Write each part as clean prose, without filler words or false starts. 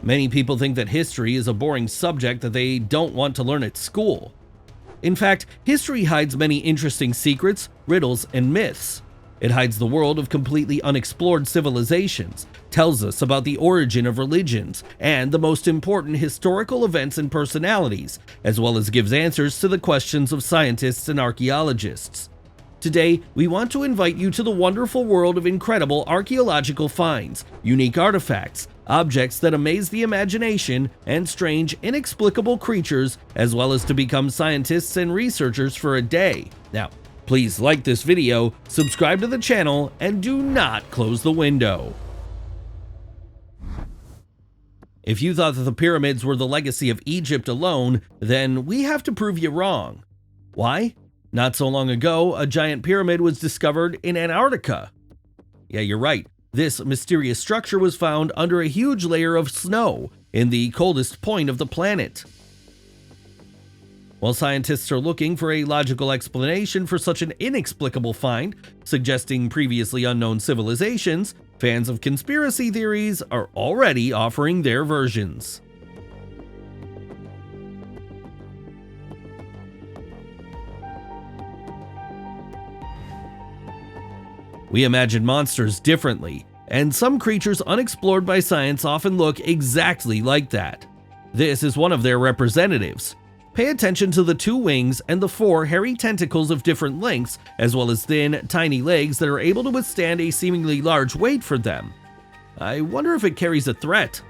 Many people think that history is a boring subject that they don't want to learn at school. In fact, history hides many interesting secrets, riddles, and myths. It hides the world of completely unexplored civilizations, tells us about the origin of religions, and the most important historical events and personalities, as well as gives answers to the questions of scientists and archaeologists. Today, we want to invite you to the wonderful world of incredible archaeological finds, unique artifacts, objects that amaze the imagination, and strange, inexplicable creatures, as well as to become scientists and researchers for a day. Now, please like this video, subscribe to the channel, and do not close the window. If you thought that the pyramids were the legacy of Egypt alone, then we have to prove you wrong. Why? Not so long ago, a giant pyramid was discovered in Antarctica. Yeah, you're right. This mysterious structure was found under a huge layer of snow in the coldest point of the planet. While scientists are looking for a logical explanation for such an inexplicable find, suggesting previously unknown civilizations, fans of conspiracy theories are already offering their versions. We imagine monsters differently, and some creatures unexplored by science often look exactly like that. This is one of their representatives. Pay attention to the 2 wings and the 4 hairy tentacles of different lengths, as well as thin, tiny legs that are able to withstand a seemingly large weight for them. I wonder if it carries a threat.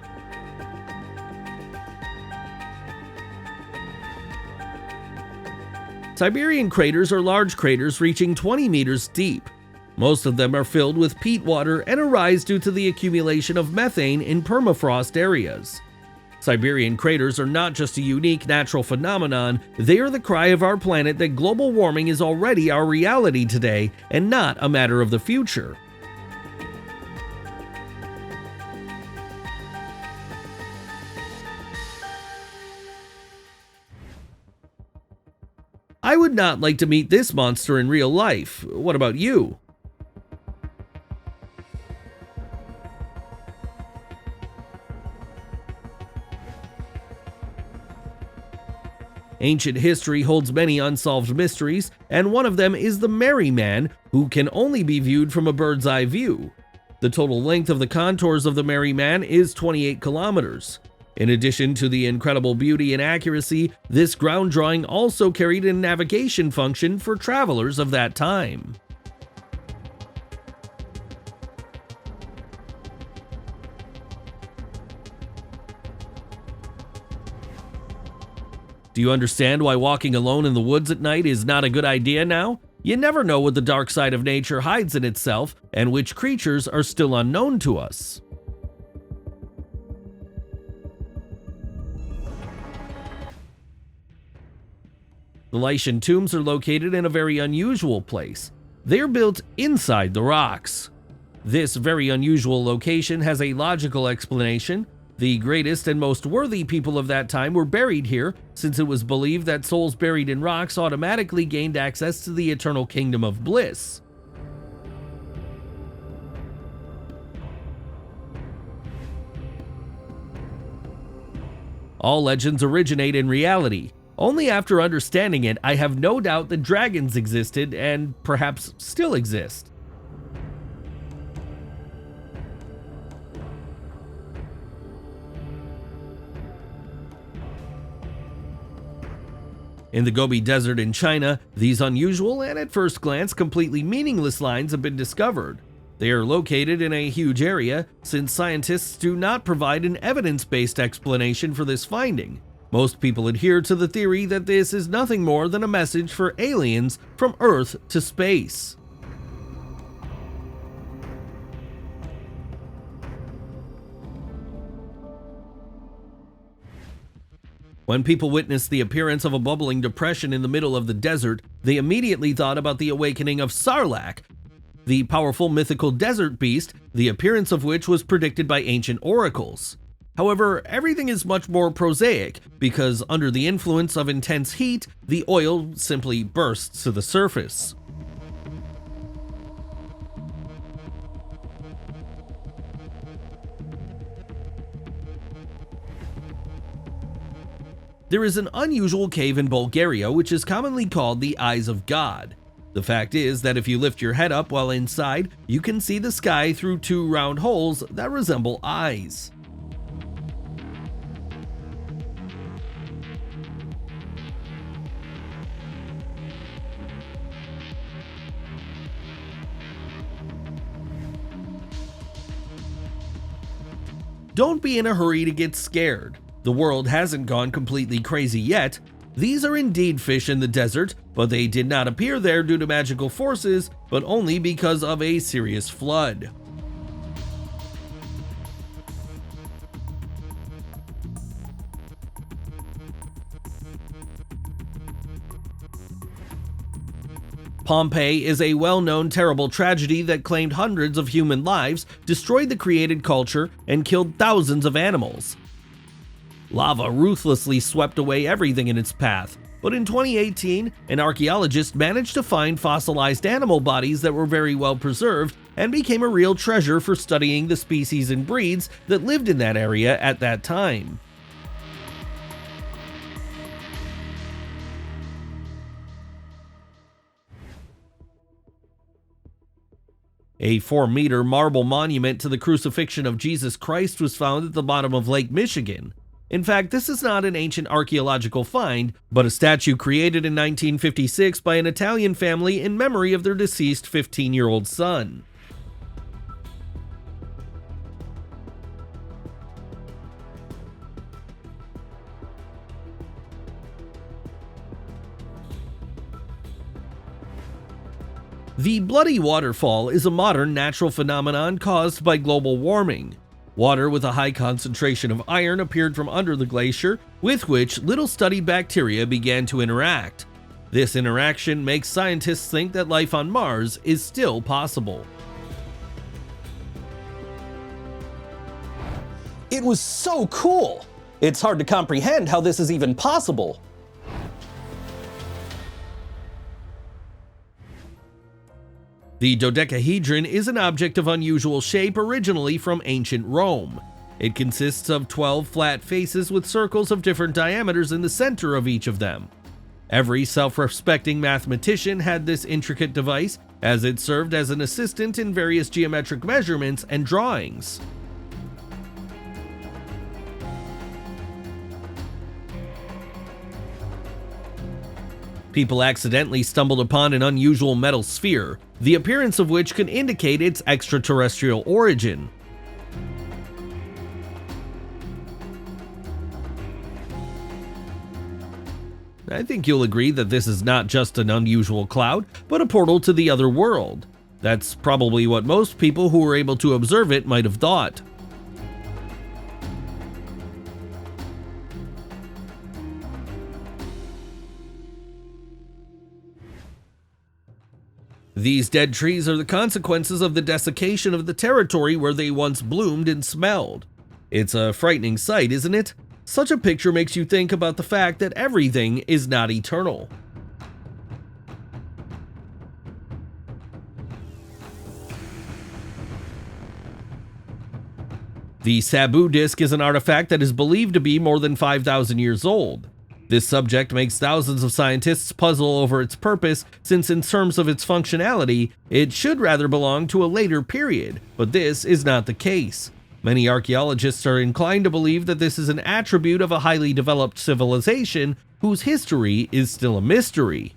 Siberian craters are large craters reaching 20 meters deep. Most of them are filled with peat water and arise due to the accumulation of methane in permafrost areas. Siberian craters are not just a unique natural phenomenon, they are the cry of our planet that global warming is already our reality today and not a matter of the future. I would not like to meet this monster in real life. What about you? Ancient history holds many unsolved mysteries, and one of them is the Merry Man, who can only be viewed from a bird's eye view. The total length of the contours of the Merry Man is 28 kilometers. In addition to the incredible beauty and accuracy, this ground drawing also carried a navigation function for travelers of that time. Do you understand why walking alone in the woods at night is not a good idea now? You never know what the dark side of nature hides in itself and which creatures are still unknown to us. The Lyan tombs are located in a very unusual place. They are built inside the rocks. This very unusual location has a logical explanation. The greatest and most worthy people of that time were buried here, since it was believed that souls buried in rocks automatically gained access to the eternal kingdom of bliss. All legends originate in reality. Only after understanding it, I have no doubt that dragons existed and perhaps still exist. In the Gobi Desert in China, these unusual and at first glance completely meaningless lines have been discovered. They are located in a huge area, since scientists do not provide an evidence-based explanation for this finding. Most people adhere to the theory that this is nothing more than a message for aliens from Earth to space. When people witnessed the appearance of a bubbling depression in the middle of the desert, they immediately thought about the awakening of Sarlacc, the powerful mythical desert beast, the appearance of which was predicted by ancient oracles. However, everything is much more prosaic, because under the influence of intense heat, the oil simply bursts to the surface. There is an unusual cave in Bulgaria which is commonly called the Eyes of God. The fact is that if you lift your head up while inside, you can see the sky through two round holes that resemble eyes. Don't be in a hurry to get scared. The world hasn't gone completely crazy yet. These are indeed fish in the desert, but they did not appear there due to magical forces, but only because of a serious flood. Pompeii is a well-known terrible tragedy that claimed hundreds of human lives, destroyed the created culture, and killed thousands of animals. Lava ruthlessly swept away everything in its path, but in 2018, an archaeologist managed to find fossilized animal bodies that were very well preserved and became a real treasure for studying the species and breeds that lived in that area at that time. A 4-meter marble monument to the crucifixion of Jesus Christ was found at the bottom of Lake Michigan. In fact, this is not an ancient archaeological find, but a statue created in 1956 by an Italian family in memory of their deceased 15-year-old son. The Bloody Waterfall is a modern natural phenomenon caused by global warming. Water with a high concentration of iron appeared from under the glacier, with which little studied bacteria began to interact. This interaction makes scientists think that life on Mars is still possible. It was so cool! It's hard to comprehend how this is even possible. The dodecahedron is an object of unusual shape originally from ancient Rome. It consists of 12 flat faces with circles of different diameters in the center of each of them. Every self-respecting mathematician had this intricate device, as it served as an assistant in various geometric measurements and drawings. People accidentally stumbled upon an unusual metal sphere, the appearance of which can indicate its extraterrestrial origin. I think you'll agree that this is not just an unusual cloud, but a portal to the other world. That's probably what most people who were able to observe it might have thought. These dead trees are the consequences of the desiccation of the territory where they once bloomed and smelled. It's a frightening sight, isn't it? Such a picture makes you think about the fact that everything is not eternal. The Sabu disk is an artifact that is believed to be more than 5,000 years old. This subject makes thousands of scientists puzzle over its purpose, since in terms of its functionality, it should rather belong to a later period, but this is not the case. Many archaeologists are inclined to believe that this is an attribute of a highly developed civilization whose history is still a mystery.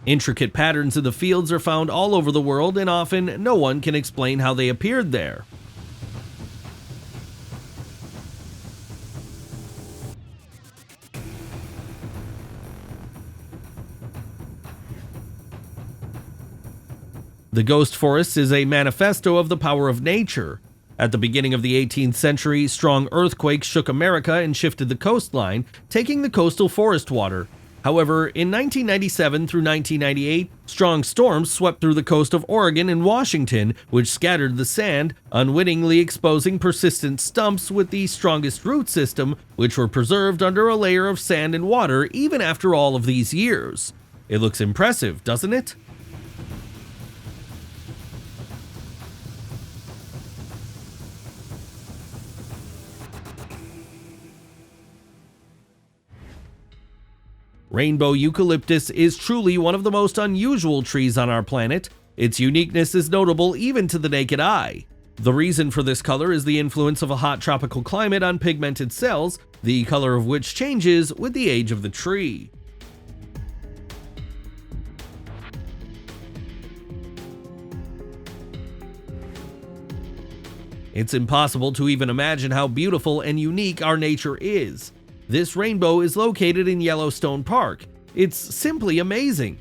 Intricate patterns in the fields are found all over the world, and often no one can explain how they appeared there. The Ghost Forest is a manifesto of the power of nature. At the beginning of the 18th century, strong earthquakes shook America and shifted the coastline, taking the coastal forest water. However, in 1997 through 1998, strong storms swept through the coast of Oregon and Washington, which scattered the sand, unwittingly exposing persistent stumps with the strongest root system, which were preserved under a layer of sand and water even after all of these years. It looks impressive, doesn't it? Rainbow eucalyptus is truly one of the most unusual trees on our planet. Its uniqueness is notable even to the naked eye. The reason for this color is the influence of a hot tropical climate on pigmented cells, the color of which changes with the age of the tree. It's impossible to even imagine how beautiful and unique our nature is. This rainbow is located in Yellowstone Park. It's simply amazing.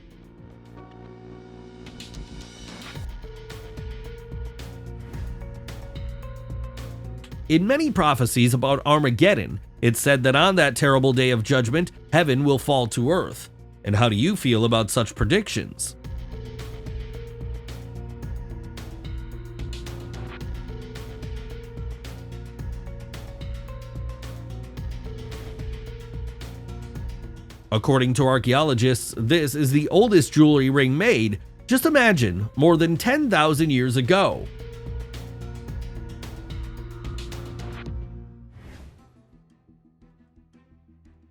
In many prophecies about Armageddon, it's said that on that terrible day of judgment, heaven will fall to earth. And how do you feel about such predictions? According to archaeologists, this is the oldest jewelry ring made. Just imagine, more than 10,000 years ago.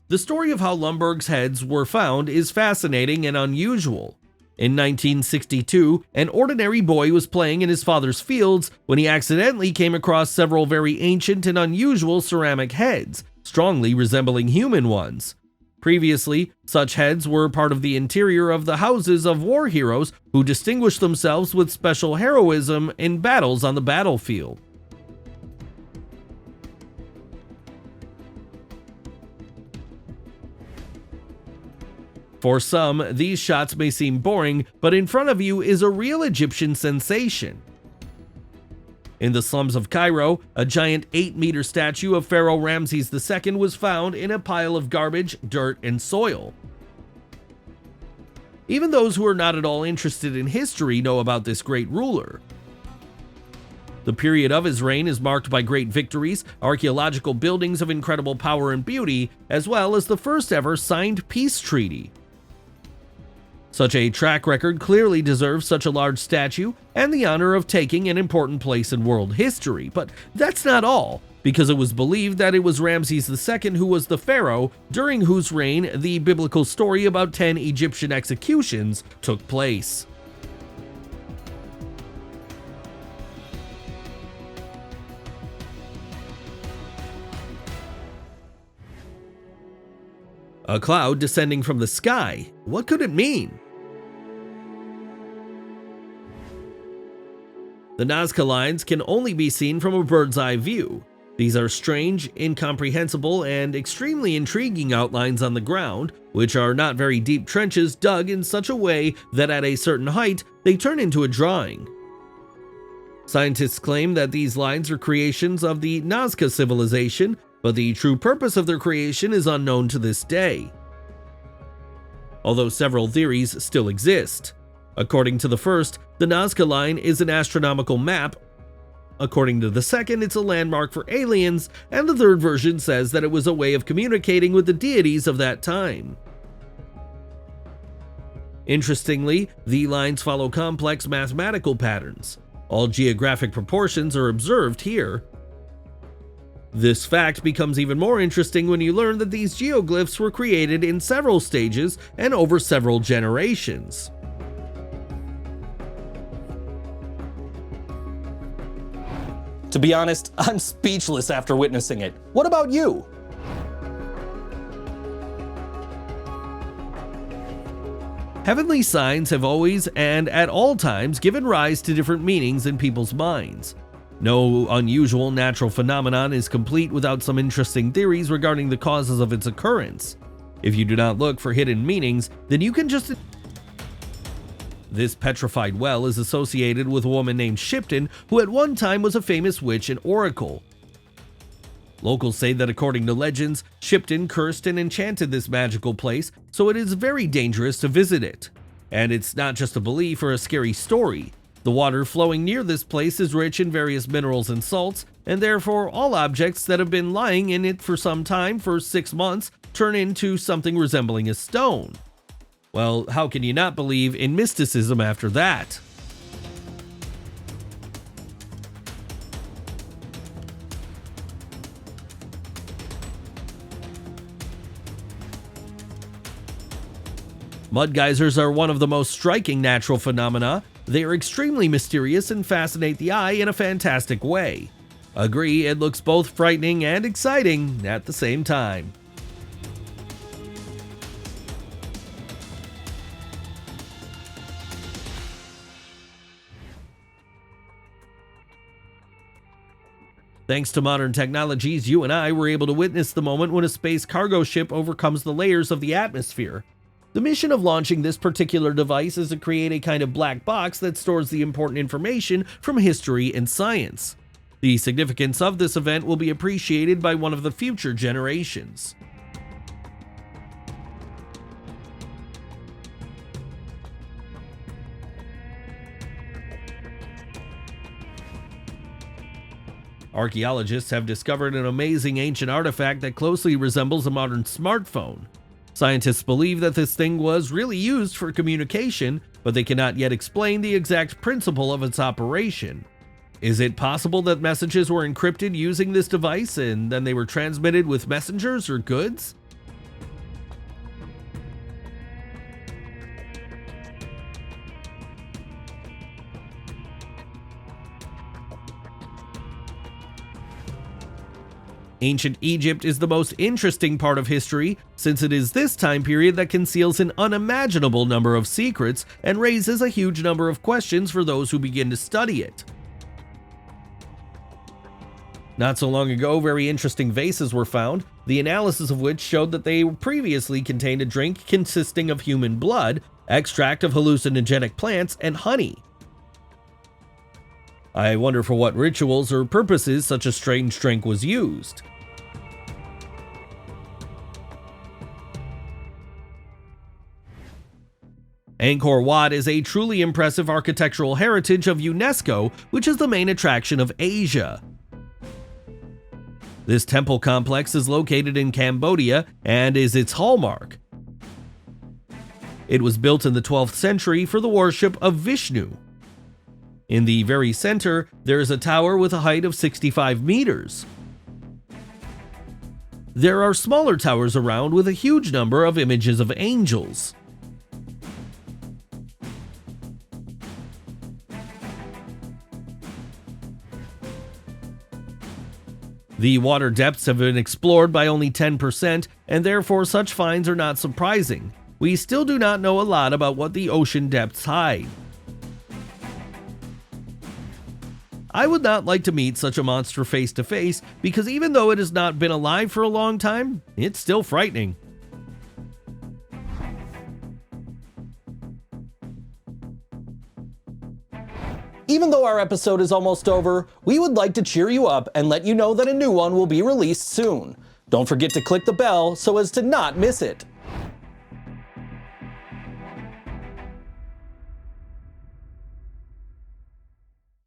The story of how Lumbergh's heads were found is fascinating and unusual. In 1962, an ordinary boy was playing in his father's fields when he accidentally came across several very ancient and unusual ceramic heads, strongly resembling human ones. Previously, such heads were part of the interior of the houses of war heroes who distinguished themselves with special heroism in battles on the battlefield. For some, these shots may seem boring, but in front of you is a real Egyptian sensation. In the slums of Cairo, a giant 8-meter statue of Pharaoh Ramses II was found in a pile of garbage, dirt, and soil. Even those who are not at all interested in history know about this great ruler. The period of his reign is marked by great victories, archaeological buildings of incredible power and beauty, as well as the first ever signed peace treaty. Such a track record clearly deserves such a large statue and the honor of taking an important place in world history. But that's not all, because it was believed that it was Ramses II who was the pharaoh during whose reign the biblical story about 10 Egyptian executions took place. A cloud descending from the sky. What could it mean? The Nazca lines can only be seen from a bird's eye view. These are strange, incomprehensible, and extremely intriguing outlines on the ground, which are not very deep trenches dug in such a way that at a certain height they turn into a drawing. Scientists claim that these lines are creations of the Nazca civilization, but the true purpose of their creation is unknown to this day, although several theories still exist. According to the first, the Nazca line is an astronomical map. According to the second, it's a landmark for aliens, and the third version says that it was a way of communicating with the deities of that time. Interestingly, the lines follow complex mathematical patterns. All geographic proportions are observed here. This fact becomes even more interesting when you learn that these geoglyphs were created in several stages and over several generations. To be honest, I'm speechless after witnessing it. What about you? Heavenly signs have always and at all times given rise to different meanings in people's minds. No unusual natural phenomenon is complete without some interesting theories regarding the causes of its occurrence. If you do not look for hidden meanings, then you can just... This petrified well is associated with a woman named Shipton, who at one time was a famous witch and oracle. Locals say that according to legends, Shipton cursed and enchanted this magical place, so it is very dangerous to visit it. And it's not just a belief or a scary story. The water flowing near this place is rich in various minerals and salts, and therefore all objects that have been lying in it for some time, for 6 months, turn into something resembling a stone. Well, how can you not believe in mysticism after that? Mud geysers are one of the most striking natural phenomena. They are extremely mysterious and fascinate the eye in a fantastic way. Agree, it looks both frightening and exciting at the same time. Thanks to modern technologies, you and I were able to witness the moment when a space cargo ship overcomes the layers of the atmosphere. The mission of launching this particular device is to create a kind of black box that stores the important information from history and science. The significance of this event will be appreciated by one of the future generations. Archaeologists have discovered an amazing ancient artifact that closely resembles a modern smartphone. Scientists believe that this thing was really used for communication, but they cannot yet explain the exact principle of its operation. Is it possible that messages were encrypted using this device and then they were transmitted with messengers or goods? Ancient Egypt is the most interesting part of history, since it is this time period that conceals an unimaginable number of secrets and raises a huge number of questions for those who begin to study it. Not so long ago, very interesting vases were found, the analysis of which showed that they previously contained a drink consisting of human blood, extract of hallucinogenic plants, and honey. I wonder for what rituals or purposes such a strange drink was used. Angkor Wat is a truly impressive architectural heritage of UNESCO, which is the main attraction of Asia. This temple complex is located in Cambodia and is its hallmark. It was built in the 12th century for the worship of Vishnu. In the very center, there is a tower with a height of 65 meters. There are smaller towers around with a huge number of images of angels. The water depths have been explored by only 10%, and therefore such finds are not surprising. We still do not know a lot about what the ocean depths hide. I would not like to meet such a monster face to face, because even though it has not been alive for a long time, it's still frightening. Even though our episode is almost over, we would like to cheer you up and let you know that a new one will be released soon. Don't forget to click the bell so as to not miss it.